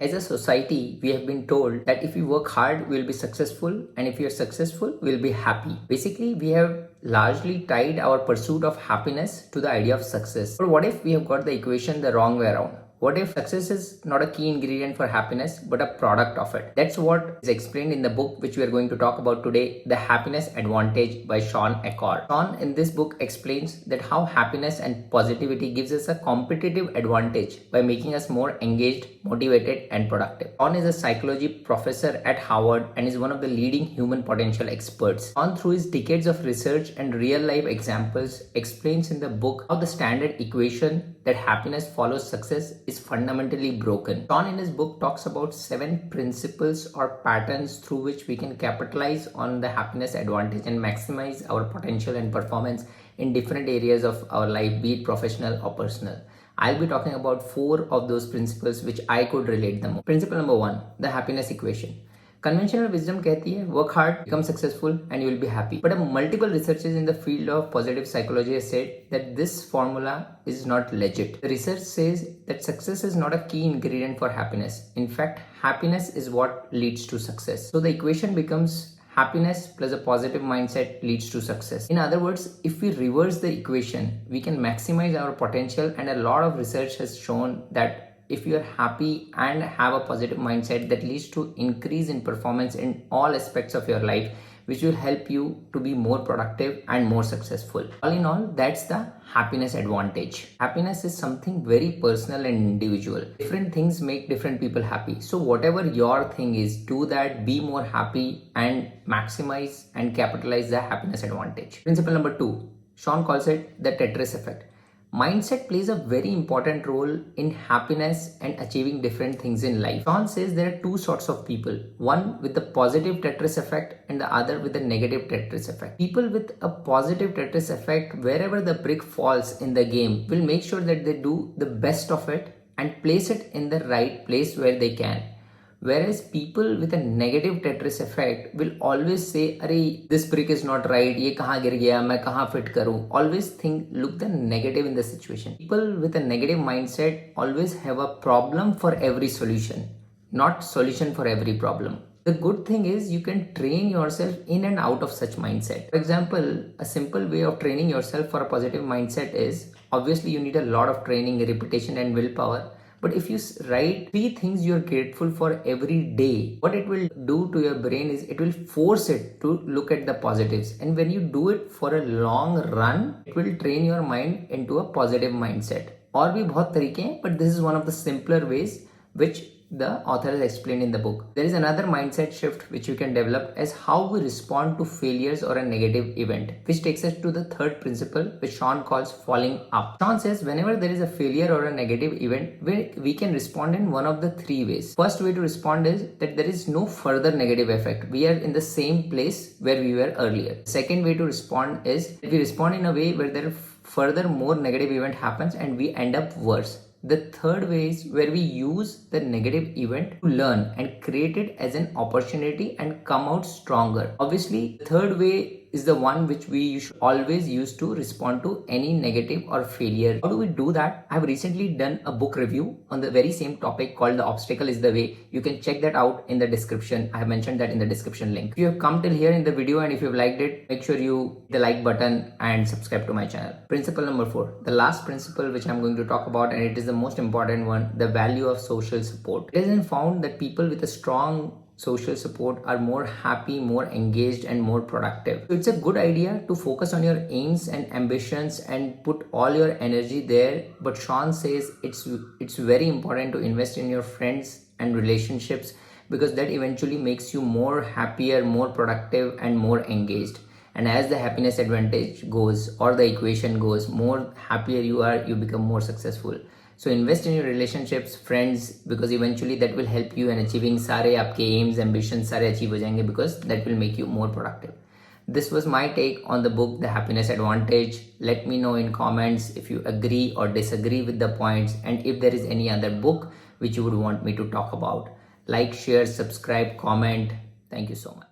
As a society, we have been told that if we work hard, we'll be successful, and if we are successful, we'll be happy. Basically, we have largely tied our pursuit of happiness to the idea of success. But what if we have got the equation the wrong way around? What if success is not a key ingredient for happiness, but a product of it? That's what is explained in the book which we are going to talk about today, The Happiness Advantage by Shawn Achor. Shawn in this book explains that how happiness and positivity gives us a competitive advantage by making us more engaged, motivated, and productive. Shawn is a psychology professor at Harvard and is one of the leading human potential experts. Shawn, through his decades of research and real-life examples, explains in the book how the standard equation that happiness follows success is fundamentally broken. Shawn in his book talks about 7 principles or patterns through which we can capitalize on the happiness advantage and maximize our potential and performance in different areas of our life, be it professional or personal. I'll be talking about 4 of those principles which I could relate the most. Principle number 1, the happiness equation. Conventional wisdom कहती है work hard, become successful and you will be happy. But multiple researchers in the field of positive psychology have said that this formula is not legit. The research says that success is not a key ingredient for happiness. In fact, happiness is what leads to success. So the equation becomes happiness plus a positive mindset leads to success. In other words, if we reverse the equation, we can maximize our potential, and a lot of research has shown that if you are happy and have a positive mindset, that leads to increase in performance in all aspects of your life, which will help you to be more productive and more successful. All in all, that's the happiness advantage. Happiness is something very personal and individual. Different things make different people happy. So whatever your thing is, do that, be more happy and maximize and capitalize the happiness advantage. Principle number 2, Shawn calls it the Tetris Effect. Mindset plays a very important role in happiness and achieving different things in life. Shawn says there are 2 sorts of people. One with the positive Tetris effect and the other with the negative Tetris effect. People with a positive Tetris effect, wherever the brick falls in the game, will make sure that they do the best of it and place it in the right place where they can. Whereas people with a negative Tetris effect will always say, "Arey, this brick is not right. ये कहाँ गिर गया? मैं कहाँ fit करूँ?" Always look the negative in the situation. People with a negative mindset always have a problem for every solution, not solution for every problem. The good thing is you can train yourself in and out of such mindset. For example, a simple way of training yourself for a positive mindset is, obviously you need a lot of training, repetition and willpower. But if you write 3 things you're grateful for every day, what it will do to your brain is it will force it to look at the positives. And when you do it for a long run, it will train your mind into a positive mindset. और भी बहुत तरीके हैं, but this is one of the simpler ways which the author has explained in the book. There is another mindset shift which you can develop as how we respond to failures or a negative event, which takes us to the 3rd principle, which Shawn calls falling up. Shawn says whenever there is a failure or a negative event, we can respond in one of the 3 ways. First way to respond is that there is no further negative effect. We are in the same place where we were earlier. Second way to respond is that we respond in a way where there further more negative event happens and we end up worse. The 3rd way is where we use the negative event to learn and create it as an opportunity and come out stronger. Obviously, the 3rd way is the one which we should always use to respond to any negative or failure. How do we do that? I have recently done a book review on the very same topic called The Obstacle is the Way. You can check that out in the description. I have mentioned that in the description link. If you have come till here in the video and if you have liked it, make sure you hit the like button and subscribe to my channel. Principle number 4, the last principle which I'm going to talk about, and it is the most important one, the value of social support. It has been found that people with a strong social support are more happy, more engaged and more productive. So it's a good idea to focus on your aims and ambitions and put all your energy there. But Shawn says it's very important to invest in your friends and relationships, because that eventually makes you more happier, more productive and more engaged. And as the happiness advantage goes, or the equation goes, more happier you are, you become more successful. So invest in your relationships, friends, because eventually that will help you in achieving सारे आपके aims, ambitions सारे achieve हो जाएंगे, because that will make you more productive. This was my take on the book, The Happiness Advantage. Let me know in comments if you agree or disagree with the points, and if there is any other book which you would want me to talk about. Like, share, subscribe, comment. Thank you so much.